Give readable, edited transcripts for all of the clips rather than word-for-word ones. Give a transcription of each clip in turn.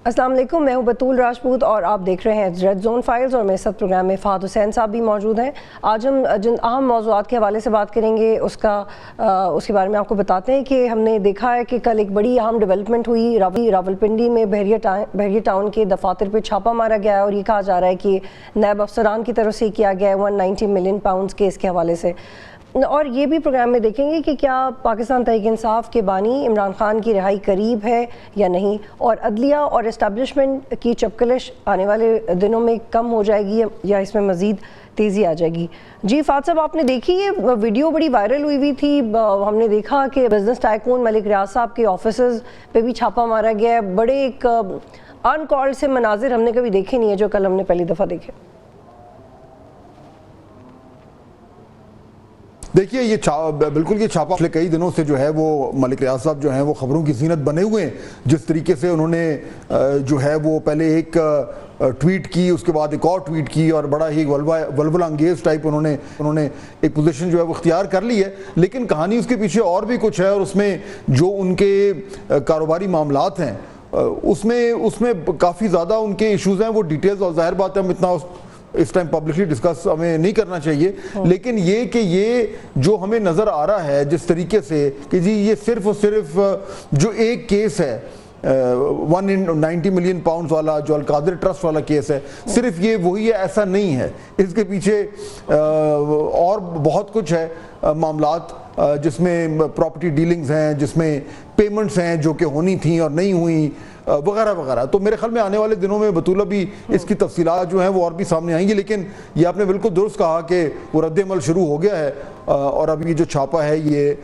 السلام علیکم، میں ہوں بطول راجپوت اور آپ دیکھ رہے ہیں ریڈ زون فائلز، اور میرے ساتھ پروگرام میں فہد حسین صاحب بھی موجود ہیں۔ آج ہم جن اہم موضوعات کے حوالے سے بات کریں گے اس کے بارے میں آپ کو بتاتے ہیں کہ ہم نے دیکھا ہے کہ کل ایک بڑی اہم ڈیولپمنٹ ہوئی راولپنڈی میں بحریہ ٹاؤن کے دفاتر پہ چھاپا مارا گیا ہے، اور یہ کہا جا رہا ہے کہ نیب افسران کی طرف سے کیا گیا ہے 190 ملین پاؤنڈز کے اس کے حوالے سے۔ اور یہ بھی پروگرام میں دیکھیں گے کہ کیا پاکستان تحریک انصاف کے بانی عمران خان کی رہائی قریب ہے یا نہیں، اور عدلیہ اور اسٹیبلشمنٹ کی چپکلش آنے والے دنوں میں کم ہو جائے گی یا اس میں مزید تیزی آ جائے گی۔ جی فہد صاحب، آپ نے دیکھی یہ ویڈیو بڑی وائرل ہوئی تھی، ہم نے دیکھا کہ بزنس ٹائکون ملک ریاض صاحب کے آفیسز پہ بھی چھاپا مارا گیا ہے۔ بڑے ایک ان کالڈ سے مناظر ہم نے کبھی دیکھے نہیں ہیں جو کل ہم نے پہلی دفعہ دیکھے۔ دیکھیے یہ بالکل یہ چھاپا پچھلے کئی دنوں سے جو ہے وہ ملک ریاض صاحب جو ہیں وہ خبروں کی زینت بنے ہوئے ہیں۔ جس طریقے سے انہوں نے جو ہے وہ پہلے ایک ٹویٹ کی، اس کے بعد ایک اور ٹویٹ کی، اور بڑا ہی ولولہ انگیز ٹائپ انہوں نے ایک پوزیشن جو ہے وہ اختیار کر لی ہے۔ لیکن کہانی اس کے پیچھے اور بھی کچھ ہے، اور اس میں جو ان کے کاروباری معاملات ہیں اس میں کافی زیادہ ان کے ایشوز ہیں، وہ ڈیٹیلز، اور ظاہر بات ہے ہم اتنا اس ٹائم پبلکلی ڈسکس ہمیں نہیں کرنا چاہیے۔ لیکن یہ کہ یہ جو ہمیں نظر آ رہا ہے جس طریقے سے کہ جی یہ صرف اور صرف جو ایک کیس ہے 190 ملین پاؤنڈز والا، جو القادر ٹرسٹ والا کیس ہے، صرف یہ وہی ہے، ایسا نہیں ہے۔ اس کے پیچھے اور بہت کچھ ہے، معاملات جس میں پراپرٹی ڈیلنگز ہیں، جس میں پیمنٹس ہیں جو کہ ہونی تھیں اور نہیں ہوئیں، وغیرہ وغیرہ۔ تو میرے خیال میں آنے والے دنوں میں بطولہ بھی اس کی تفصیلات جو ہیں وہ اور بھی سامنے آئیں گی۔ لیکن یہ آپ نے بالکل درست کہا کہ وہ رد عمل شروع ہو گیا ہے، اور اب یہ جو چھاپا ہے یہ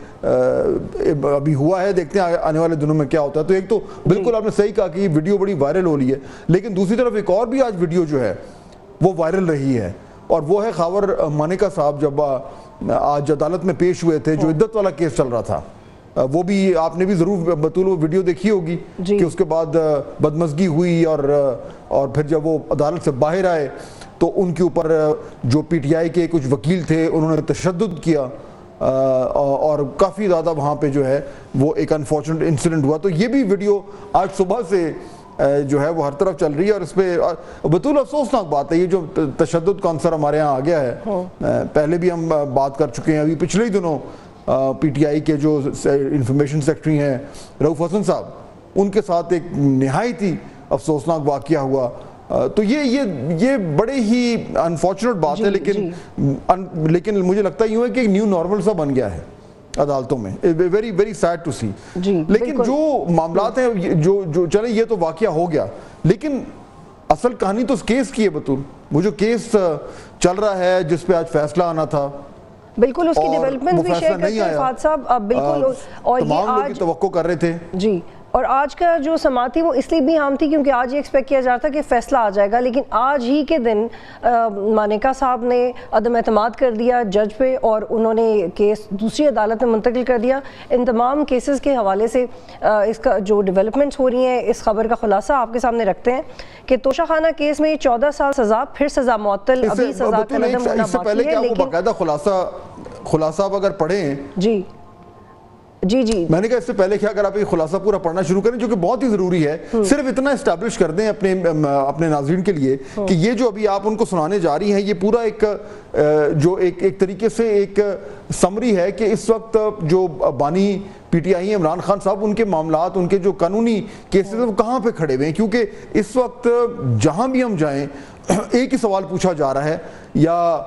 ابھی ہوا ہے، دیکھتے ہیں آنے والے دنوں میں کیا ہوتا ہے۔ تو ایک تو بالکل آپ نے صحیح کہا کہ یہ ویڈیو بڑی وائرل ہو رہی ہے، لیکن دوسری طرف ایک اور بھی آج ویڈیو جو ہے وہ وائرل رہی ہے، اور وہ ہے خاور مانیکا صاحب جب آج عدالت میں پیش ہوئے تھے، جو عدت والا کیس چل رہا تھا۔ وہ بھی آپ نے بھی ضرور بطول وہ ویڈیو دیکھی ہوگی کہ اس کے بعد بدمزگی ہوئی، اور پھر جب وہ عدالت سے باہر آئے تو ان کے اوپر جو پی ٹی آئی کے کچھ وکیل تھے انہوں نے تشدد کیا، اور کافی زیادہ وہاں پہ جو ہے وہ ایک انفارچونیٹ انسیڈنٹ ہوا۔ تو یہ بھی ویڈیو آج صبح سے جو ہے وہ ہر طرف چل رہی ہے، اور اس پہ بطول افسوسناک بات ہے یہ جو تشدد کا عنصر ہمارے ہاں آ گیا ہے۔ پہلے بھی ہم بات کر چکے ہیں، ابھی پچھلے ہی دنوں پی ٹی آئی کے جو انفارمیشن سیکرٹری ہیں رؤف حسن صاحب، ان کے ساتھ ایک نہایت ہی افسوسناک واقعہ ہوا۔ تو یہ بڑے ہی انفارچونیٹ بات ہے، لیکن مجھے لگتا یوں ہے کہ ایک نیو نارمل سا بن گیا ہے عدالتوں میں۔ ویری ویری سیڈ ٹو سی۔ لیکن جو معاملات ہیں جو چلیں یہ تو واقعہ ہو گیا، لیکن اصل کہانی تو اس کیس کی ہے بطول۔ وہ جو کیس چل رہا ہے جس پہ آج فیصلہ آنا تھا، بالکل اس کی ڈیولپمنٹ بھی شیئر کرتے ہیں فہد صاحب، بالکل۔ اور تمام لوگ توقع کر رہے تھے جی، اور آج کا جو سماعت تھی وہ اس لیے بھی اہم تھی کیونکہ آج یہ ایکسپیکٹ کیا جاتا کہ فیصلہ آ جائے گا، لیکن آج ہی کے دن مانیکا صاحب نے عدم اعتماد کر دیا جج پہ، اور انہوں نے کیس دوسری عدالت میں منتقل کر دیا۔ ان تمام کیسز کے حوالے سے اس کا جو ڈیولپمنٹس ہو رہی ہیں، اس خبر کا خلاصہ آپ کے سامنے رکھتے ہیں کہ توشہ خانہ کیس میں 14 سال سزا، پھر سزا معطل، ابھی سزا کا عدم ہونا باقی ہے۔ لیکن باقاعدہ خلاصہ آپ اگر پڑھیں، جی میں نے کہا اس سے پہلے کہ اگر آپ یہ خلاصہ پورا پڑھنا شروع کریں، جو کہ بہت ہی ضروری ہے، صرف اتنا اسٹیبلش کر دیں اپنے ناظرین کے لیے کہ یہ جو ابھی آپ ان کو سنانے جا رہی ہیں یہ پورا ایک طریقے سے ایک سمری ہے کہ اس وقت جو بانی P T I Imran Khan صاحب، ان کے معاملات، ان کے جو قانونی کیسز ہیں وہ کہاں پہ کھڑے ہوئے ہیں۔ کیونکہ اس وقت جہاں بھی ہم جائیں ایک ہی سوال پوچھا جا رہا ہے، یا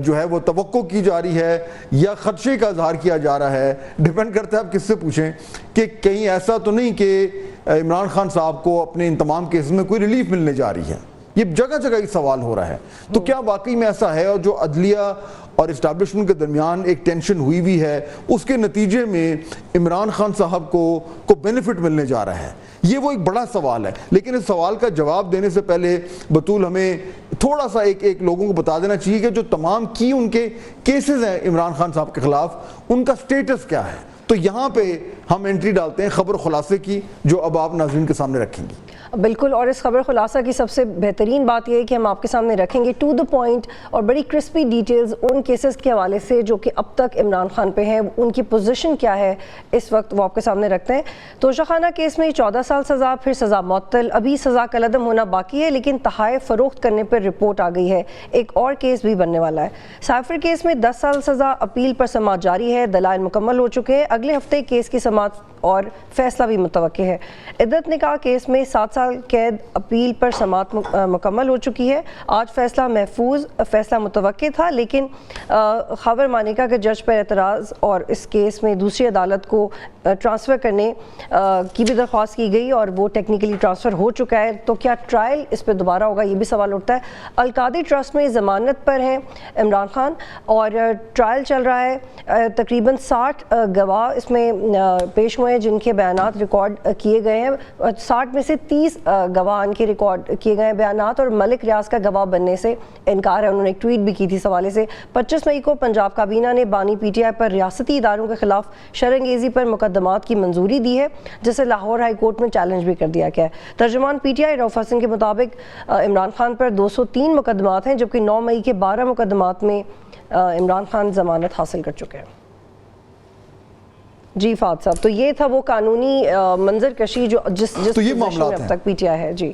جو ہے وہ توقع کی جا رہی ہے، یا خدشے کا اظہار کیا جا رہا ہے، ڈیپینڈ کرتا ہے آپ کس سے پوچھیں، کہ کہیں ایسا تو نہیں کہ عمران خان صاحب کو اپنے ان تمام کیسز میں کوئی ریلیف ملنے جا رہی ہے۔ یہ جگہ جگہ یہ سوال ہو رہا ہے۔ تو کیا واقعی میں ایسا ہے، اور جو عدلیہ اور اسٹیبلشمنٹ کے درمیان ایک ٹینشن ہوئی ہے، اس کے نتیجے میں عمران خان صاحب کو بینیفٹ ملنے جا رہا ہے؟ یہ وہ ایک بڑا سوال ہے۔ لیکن اس سوال کا جواب دینے سے پہلے بطول ہمیں تھوڑا سا ایک لوگوں کو بتا دینا چاہیے کہ جو تمام ان کے کیسز ہیں عمران خان صاحب کے خلاف، ان کا سٹیٹس کیا ہے۔ تو یہاں پہ ہم انٹری ڈالتے ہیں خبر خلاصے کی جو اب آپ ناظرین کے سامنے رکھیں گی. بالکل, اور اس خبر خلاصہ کی سب سے بہترین بات یہ ہے کہ ہم آپ کے سامنے رکھیں گے ٹو دا پوائنٹ اور بڑی کرسپی ڈیٹیلز ان کیسز کے حوالے سے جو کہ اب تک عمران خان پہ ہیں, ان کی پوزیشن کیا ہے اس وقت, وہ آپ کے سامنے رکھتے ہیں. توشہ خانہ کیس میں 14 سال سزا, پھر سزا معطل, ابھی سزا کا عدم ہونا باقی ہے, لیکن تحائف فروخت کرنے پر رپورٹ آ گئی ہے. ایک اور کیس بھی بننے والا ہے. سائفر کیس میں 10 سال سزا, اپیل پر سماعت جاری ہے, دلائل مکمل ہو چکے ہیں. اگلے ہفتے کیس کی سماعت اور فیصلہ بھی متوقع ہے. عدت نکاح کیس میں 7 سال قید, اپیل پر سماعت مکمل ہو چکی ہے. آج فیصلہ محفوظ, فیصلہ متوقع تھا, لیکن خاور مانیکا کے جج پر اعتراض اور اس کیس میں دوسری عدالت کو ٹرانسفر کرنے کی بھی درخواست کی گئی اور وہ ٹیکنیکلی ٹرانسفر ہو چکا ہے. تو کیا ٹرائل اس پہ دوبارہ ہوگا, یہ بھی سوال اٹھتا ہے. القادری ٹرسٹ میں ضمانت پر ہیں عمران خان اور ٹرائل چل رہا ہے. تقریباً 60 گواہ اس میں پیش ہوئے ہیں جن کے بیانات ریکارڈ کیے گئے ہیں. 60 میں سے 30 گواہان کے ریکارڈ کیے گئے ہیں بیانات, اور ملک ریاض کا گواہ بننے سے انکار ہے. انہوں نے ایک ٹویٹ بھی کی تھی اس حوالے سے. 25 مئی کو پنجاب کابینہ نے بانی پی ٹی آئی پر ریاستی اداروں کے خلاف شرانگیزی پر مقدمات کی منظوری دی ہے, جسے لاہور ہائی کورٹ میں چیلنج بھی کر دیا گیا ہے. ترجمان پی ٹی آئی رؤف حسن کے مطابق عمران خان پر 203 مقدمات ہیں, جبکہ 9 مئی کے 12 مقدمات میں عمران خان ضمانت حاصل کر چکے ہیں. جی فہد صاحب, تو یہ تھا وہ قانونی منظر کشی جو جس پوزیشن میں اب تک پی ٹی آئی ہے. جی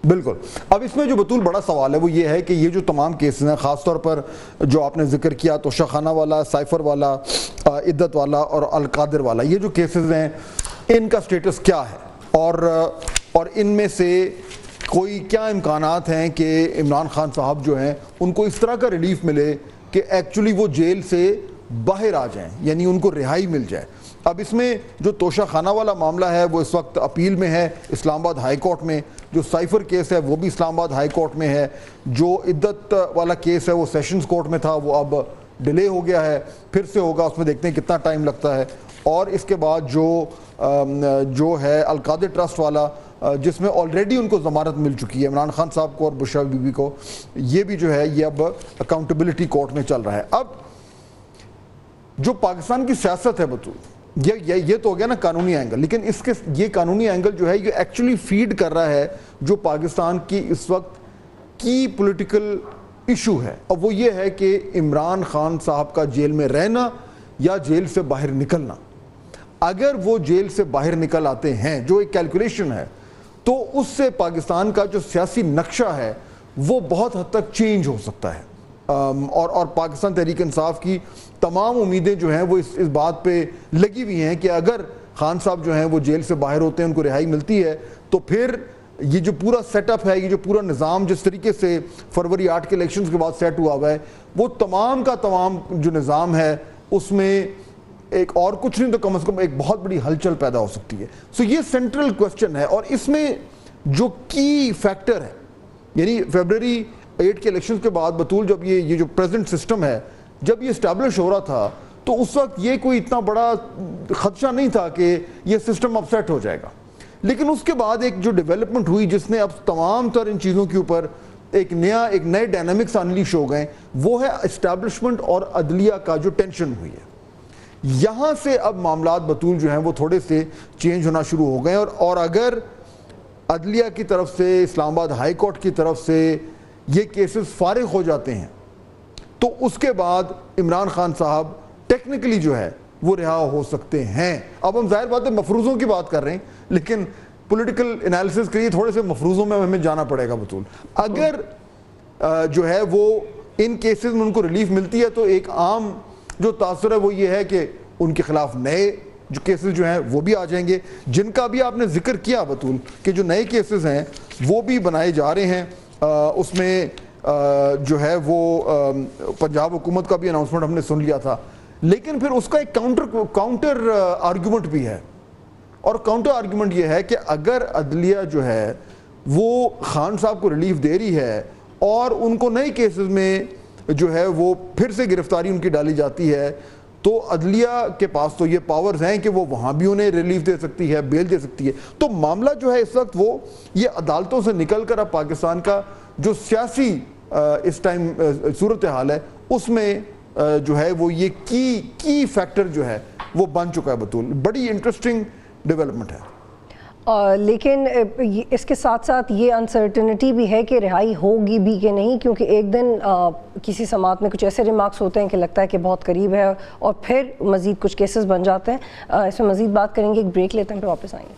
بالکل. اب اس میں جو بطول بڑا سوال ہے وہ یہ ہے کہ یہ جو تمام کیسز ہیں, خاص طور پر جو آپ نے ذکر کیا توشہ خانہ والا, سائفر والا, عدت والا اور القادر والا, یہ جو کیسز ہیں ان کا سٹیٹس کیا ہے, اور ان میں سے کوئی کیا امکانات ہیں کہ عمران خان صاحب جو ہیں ان کو اس طرح کا ریلیف ملے کہ ایکچولی وہ جیل سے باہر آ جائیں, یعنی ان کو رہائی مل جائے. اب اس میں جو توشہ خانہ والا معاملہ ہے وہ اس وقت اپیل میں ہے اسلام آباد ہائی کورٹ میں, جو سائفر کیس ہے وہ بھی اسلام آباد ہائی کورٹ میں ہے, جو عدت والا کیس ہے وہ سیشنز کورٹ میں تھا, وہ اب ڈیلے ہو گیا ہے, پھر سے ہوگا, اس میں دیکھتے ہیں کتنا ٹائم لگتا ہے. اور اس کے بعد جو ہے القادر ٹرسٹ والا جس میں آلریڈی ان کو ضمانت مل چکی ہے عمران خان صاحب کو اور بشرا بی بی کو, یہ بھی جو ہے یہ اب اکاؤنٹیبلٹی کورٹ میں چل رہا ہے. اب جو پاکستان کی سیاست ہے بطول, یہ تو ہو گیا نا قانونی اینگل, لیکن اس کے یہ قانونی اینگل جو ہے یہ ایکچولی فیڈ کر رہا ہے جو پاکستان کی اس وقت کی پولیٹیکل ایشو ہے, اور وہ یہ ہے کہ عمران خان صاحب کا جیل میں رہنا یا جیل سے باہر نکلنا. اگر وہ جیل سے باہر نکل آتے ہیں, جو ایک کیلکولیشن ہے, تو اس سے پاکستان کا جو سیاسی نقشہ ہے وہ بہت حد تک چینج ہو سکتا ہے. اور پاکستان تحریک انصاف کی تمام امیدیں جو ہیں وہ اس بات پہ لگی ہوئی ہیں کہ اگر خان صاحب جو ہیں وہ جیل سے باہر ہوتے ہیں, ان کو رہائی ملتی ہے, تو پھر یہ جو پورا سیٹ اپ ہے, یہ جو پورا نظام جس طریقے سے فروری 8 کے الیکشنز کے بعد سیٹ ہوا ہے, وہ تمام کا تمام جو نظام ہے اس میں ایک اور کچھ نہیں تو کم از کم ایک بہت بڑی ہلچل پیدا ہو سکتی ہے. سو یہ سینٹرل کوسچن ہے, اور اس میں جو کی فیکٹر ہے, یعنی فیبرری 8 کے الیکشنز کے بعد بطول جب یہ جو پریزنٹ سسٹم ہے جب یہ اسٹیبلش ہو رہا تھا, تو اس وقت یہ کوئی اتنا بڑا خدشہ نہیں تھا کہ یہ سسٹم اپ سیٹ ہو جائے گا. لیکن اس کے بعد ایک جو ڈیولپمنٹ ہوئی جس نے اب تمام تر ان چیزوں کے اوپر ایک نئے ڈائنامکس انلیش ہو گئے, وہ ہے اسٹیبلشمنٹ اور عدلیہ کا جو ٹینشن ہوئی ہے. یہاں سے اب معاملات بطول جو ہیں وہ تھوڑے سے چینج ہونا شروع ہو گئے, اور اگر عدلیہ کی طرف سے, اسلام آباد ہائی کورٹ کی طرف سے یہ کیسز فارغ ہو جاتے ہیں, تو اس کے بعد عمران خان صاحب ٹیکنیکلی جو ہے وہ رہا ہو سکتے ہیں. اب ہم ظاہر بات ہے مفروضوں کی بات کر رہے ہیں, لیکن پولیٹیکل انالیسس کے لیے تھوڑے سے مفروضوں میں ہمیں جانا پڑے گا بطول. اگر جو ہے وہ ان کیسز میں ان کو ریلیف ملتی ہے, تو ایک عام جو تاثر ہے وہ یہ ہے کہ ان کے خلاف نئے جو کیسز جو ہیں وہ بھی آ جائیں گے, جن کا بھی آپ نے ذکر کیا بطول کہ جو نئے کیسز ہیں وہ بھی بنائے جا رہے ہیں. اس میں جو ہے وہ پنجاب حکومت کا بھی اناؤنسمنٹ ہم نے سن لیا تھا, لیکن پھر اس کا ایک کاؤنٹر آرگیومنٹ بھی ہے, اور کاؤنٹر آرگیومنٹ یہ ہے کہ اگر عدلیہ جو ہے وہ خان صاحب کو ریلیف دے رہی ہے اور ان کو نئے کیسز میں جو ہے وہ پھر سے گرفتاری ان کی ڈالی جاتی ہے, تو عدلیہ کے پاس تو یہ پاورز ہیں کہ وہ وہاں بھی انہیں ریلیف دے سکتی ہے, بیل دے سکتی ہے. تو معاملہ جو ہے اس وقت وہ یہ عدالتوں سے نکل کر اب پاکستان کا جو سیاسی اس ٹائم صورتحال ہے اس میں جو ہے وہ یہ کی فیکٹر جو ہے وہ بن چکا ہے بطول. بڑی انٹرسٹنگ ڈیولپمنٹ ہے. لیکن اس کے ساتھ ساتھ یہ انسرٹنٹی بھی ہے کہ رہائی ہوگی بھی کہ نہیں, کیونکہ ایک دن کسی سماعت میں کچھ ایسے ریمارکس ہوتے ہیں کہ لگتا ہے کہ بہت قریب ہے اور پھر مزید کچھ کیسز بن جاتے ہیں. اس میں مزید بات کریں گے, ایک بریک لیتے ہیں پھر واپس آئیں گے.